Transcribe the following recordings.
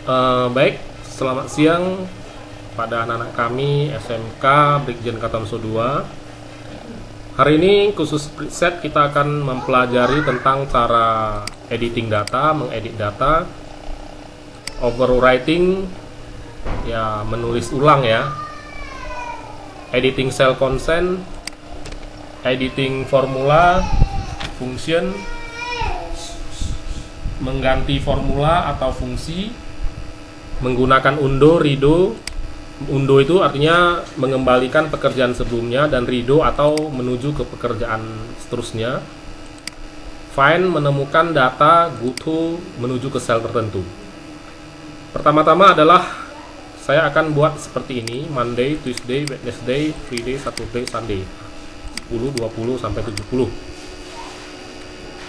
Baik, selamat siang pada anak-anak kami SMK Brigjen Katamso 2. Hari ini khusus preset kita akan mempelajari tentang cara editing data, mengedit data, overwriting, ya menulis ulang ya, editing cell consent, editing formula, function, mengganti formula atau fungsi, menggunakan undo, redo. Undo itu artinya mengembalikan pekerjaan sebelumnya, dan redo atau menuju ke pekerjaan seterusnya. Find, menemukan data, go to, menuju ke sel tertentu. Pertama-tama adalah saya akan buat seperti ini: Monday, Tuesday, Wednesday, Friday, Saturday, Sunday, 10, 20 sampai 70.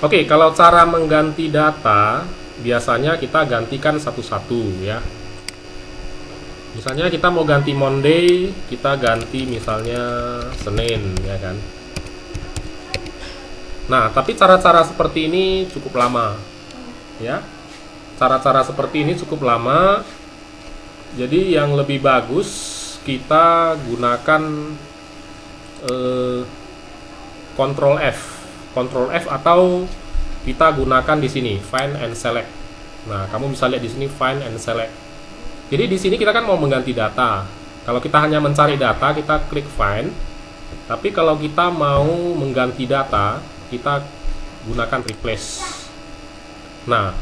Oke, kalau cara mengganti data biasanya kita gantikan satu-satu ya. Misalnya kita mau ganti Monday, kita ganti misalnya Senin ya kan. Nah, tapi cara-cara seperti ini cukup lama ya. Cara-cara seperti ini cukup lama. Jadi yang lebih bagus kita gunakan Ctrl F. Ctrl F atau kita gunakan di sini Find and Select. Nah, kamu bisa lihat di sini Find and Select. Jadi di sini kita kan mau mengganti data. Kalau kita hanya mencari data, kita klik Find. Tapi kalau kita mau mengganti data, kita gunakan Replace. Nah,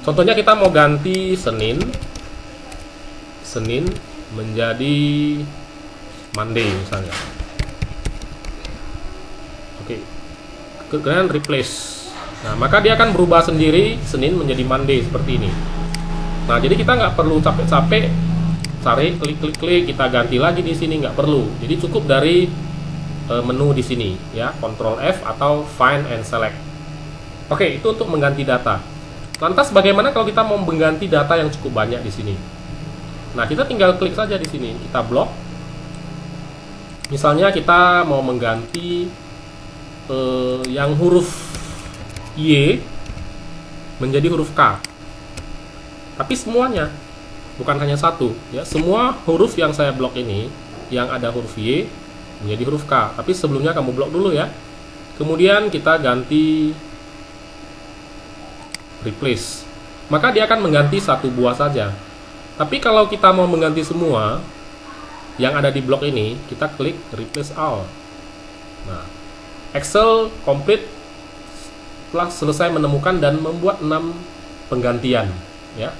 contohnya kita mau ganti Senin menjadi Monday misalnya. Oke. Kemudian Replace. Nah, maka dia akan berubah sendiri, Senin menjadi Monday seperti ini. Nah, jadi kita nggak perlu capek-capek cari klik, kita ganti lagi di sini, nggak perlu. Jadi cukup dari menu di sini ya, Ctrl F atau Find and Select. Oke, itu untuk mengganti data. Lantas bagaimana kalau kita mau mengganti data yang cukup banyak di sini? Nah, kita tinggal klik saja di sini, kita blok. Misalnya kita mau mengganti yang huruf Y menjadi huruf K. Tapi semuanya, bukan hanya satu ya. Semua huruf yang saya blok ini yang ada huruf Y menjadi huruf K. Tapi sebelumnya kamu blok dulu ya. Kemudian kita ganti Replace. Maka dia akan mengganti satu buah saja. Tapi kalau kita mau mengganti semua yang ada di blok ini, kita klik Replace All. Nah, Excel complete telah selesai menemukan dan membuat 6 penggantian ya.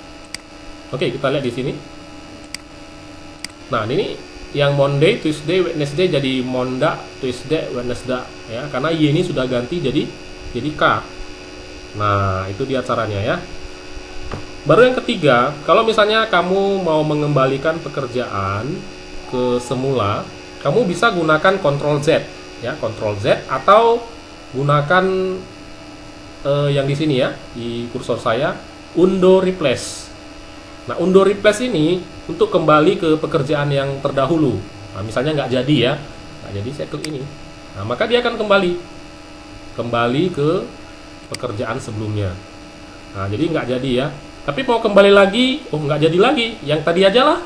Oke, kita lihat di sini. Nah, ini yang Monday, Tuesday, Wednesday jadi Monda, Tuesday, Wednesday ya, karena Y ini sudah ganti jadi K. Nah, itu dia caranya ya. Baru yang ketiga, kalau misalnya kamu mau mengembalikan pekerjaan ke semula, kamu bisa gunakan Ctrl Z ya, Ctrl Z, atau gunakan yang di sini ya, di kursor saya, Undo Replace. Nah, Undo Replace ini untuk kembali ke pekerjaan yang terdahulu. Nah, misalnya nggak jadi ya, nggak jadi, saya klik ini. Nah, maka dia akan kembali ke pekerjaan sebelumnya. Nah, jadi nggak jadi ya. Tapi mau kembali lagi, oh nggak jadi lagi, yang tadi aja lah.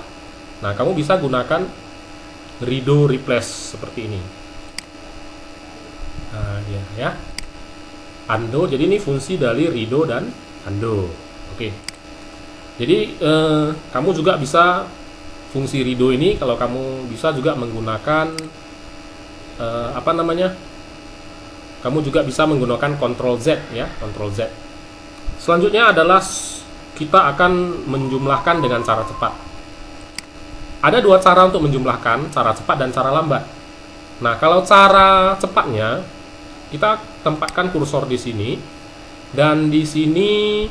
Nah, kamu bisa gunakan Redo Replace seperti ini. Nah, dia ya. Undo, jadi ini fungsi dari redo dan undo. Oke. Jadi kamu juga bisa fungsi redo ini, kalau kamu bisa juga menggunakan kamu juga bisa menggunakan Ctrl Z ya, Ctrl Z. Selanjutnya adalah kita akan menjumlahkan dengan cara cepat. Ada dua cara untuk menjumlahkan, cara cepat dan cara lambat. Nah, kalau cara cepatnya, kita tempatkan kursor di sini, dan di sini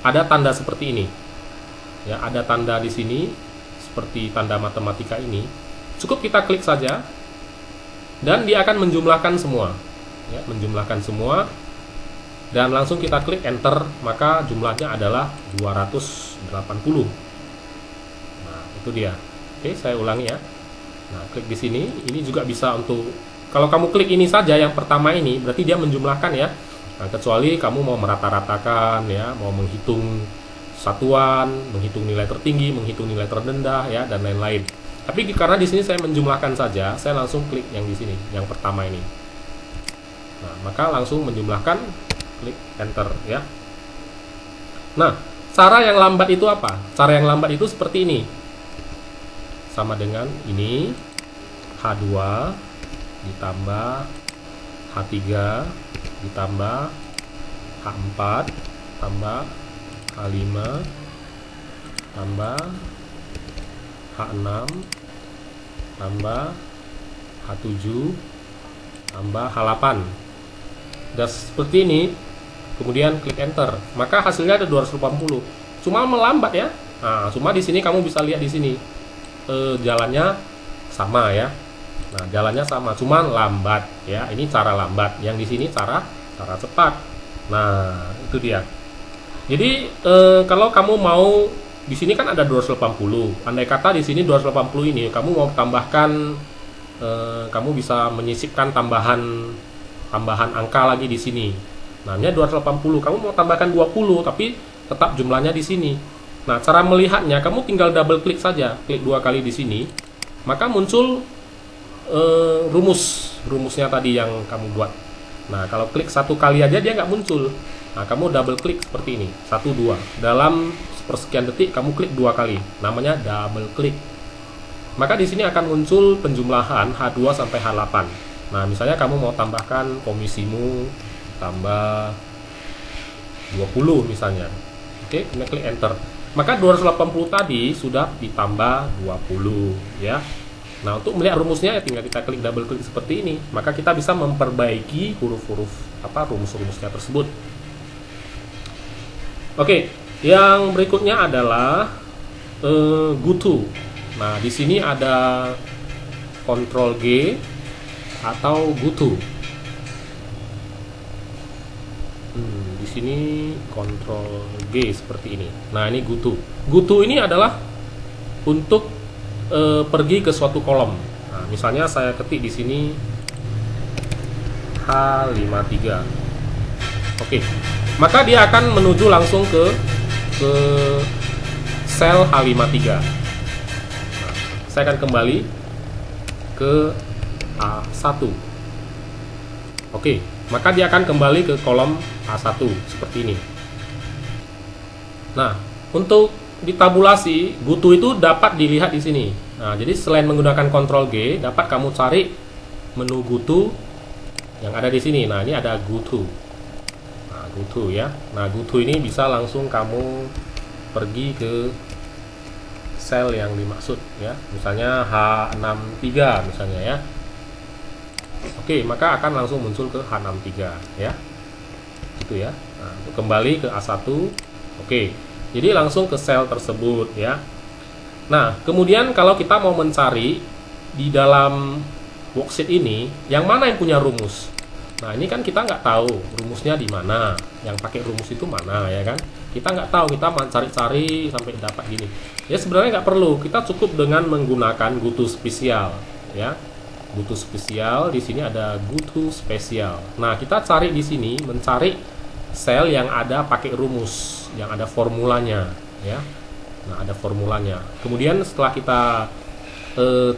ada tanda seperti ini. Ya, ada tanda di sini seperti tanda matematika ini. Cukup kita klik saja dan dia akan menjumlahkan semua. Ya, menjumlahkan semua, dan langsung kita klik enter, maka jumlahnya adalah 280. Nah, itu dia. Oke, saya ulangi ya. Nah, klik di sini. Ini juga bisa untuk, kalau kamu klik ini saja yang pertama ini, berarti dia menjumlahkan ya. Nah, kecuali kamu mau merata-ratakan ya, mau menghitung satuan, menghitung nilai tertinggi, menghitung nilai terendah, ya, dan lain-lain. Tapi karena di sini saya menjumlahkan saja, saya langsung klik yang di sini, yang pertama ini. Nah, maka langsung menjumlahkan, klik enter, ya. Nah, cara yang lambat itu apa? Cara yang lambat itu seperti ini. Sama dengan ini, H2 ditambah H3 ditambah H4 tambah H5 tambah H6 tambah H7 tambah H8. Dan seperti ini, kemudian klik enter, maka hasilnya ada 280. Cuma melambat ya. Nah, cuma di sini kamu bisa lihat di sini jalannya sama ya. Nah, jalannya sama, cuma lambat ya. Ini cara lambat, yang di sini cara cepat. Nah, itu dia. Jadi kalau kamu mau di sini kan ada 280. Andai kata di sini 280 ini kamu mau tambahkan, kamu bisa menyisipkan tambahan angka lagi di sini. Namanya 280. Kamu mau tambahkan 20 tapi tetap jumlahnya di sini. Nah, cara melihatnya kamu tinggal double klik saja, klik 2 kali di sini, maka muncul rumusnya tadi yang kamu buat. Nah, kalau klik 1 kali aja dia nggak muncul. Nah, kamu double klik seperti ini, 1, 2. Dalam sepersekian detik kamu klik 2 kali, namanya double klik. Maka di sini akan muncul penjumlahan H2 sampai H8. Nah, misalnya kamu mau tambahkan komisimu tambah 20 misalnya. Oke, kemudian klik enter. Maka 280 tadi sudah ditambah 20 ya. Nah, untuk melihat rumusnya ya tinggal kita klik double klik seperti ini. Maka kita bisa memperbaiki huruf-huruf rumus-rumusnya tersebut. Oke, yang berikutnya adalah GoTo. Nah, di sini ada Ctrl G atau GoTo. Di sini Ctrl G seperti ini. Nah, ini GoTo. GoTo ini adalah untuk pergi ke suatu kolom. Nah, misalnya saya ketik di sini H53. Oke. Maka dia akan menuju langsung ke sel H53. Nah, saya akan kembali ke A1. Oke, maka dia akan kembali ke kolom A1 seperti ini. Nah, untuk ditabulasi, GoTo itu dapat dilihat di sini. Nah, jadi selain menggunakan Ctrl G, dapat kamu cari menu GoTo yang ada di sini. Nah, ini ada GoTo. Nah, GoTo ya. Nah, GoTo ini bisa langsung kamu pergi ke sel yang dimaksud ya. Misalnya H63 misalnya ya. Oke, maka akan langsung muncul ke H63 ya. Gitu ya. Nah, untuk kembali ke A1. Oke. Jadi langsung ke sel tersebut ya. Nah, kemudian kalau kita mau mencari di dalam worksheet ini, yang mana yang punya rumus? Nah, ini kan kita nggak tahu rumusnya di mana, yang pakai rumus itu mana ya kan? Kita nggak tahu, kita mencari-cari sampai dapat gini. Ya sebenarnya nggak perlu, kita cukup dengan menggunakan GoTo spesial ya. GoTo spesial, di sini ada GoTo spesial. Nah, kita cari di sini, mencari sel yang ada pakai rumus, yang ada formulanya ya. Nah, ada formulanya. Kemudian setelah kita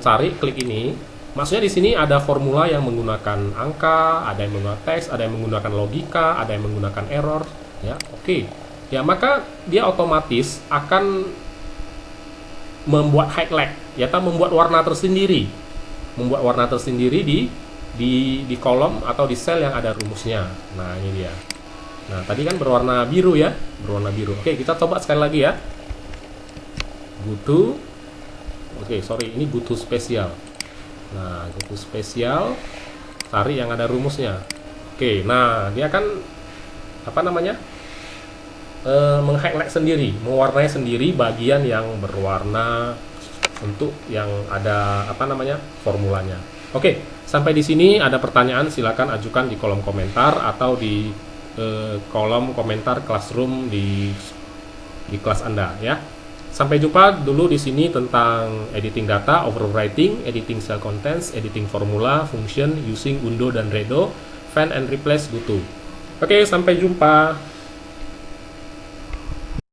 cari, klik ini, maksudnya di sini ada formula yang menggunakan angka, ada yang menggunakan teks, ada yang menggunakan logika, ada yang menggunakan error ya. Oke. Ya, maka dia otomatis akan membuat highlight ya, atau membuat warna tersendiri. Membuat warna tersendiri di kolom atau di sel yang ada rumusnya. Nah, ini dia. Nah, tadi kan berwarna biru ya, berwarna biru. Oke, kita coba sekali lagi ya. GoTo. Oke, sorry, ini GoTo spesial. Nah, GoTo spesial, cari yang ada rumusnya. Oke, nah dia akan meng-highlight sendiri, mewarnai sendiri bagian yang berwarna untuk yang ada formulanya. Oke, sampai di sini ada pertanyaan silakan ajukan di kolom komentar atau di kolom komentar classroom di kelas Anda ya. Sampai jumpa dulu di sini tentang editing data, overwriting, editing cell contents, editing formula, function using undo dan redo, find and replace GoTo. Oke, sampai jumpa.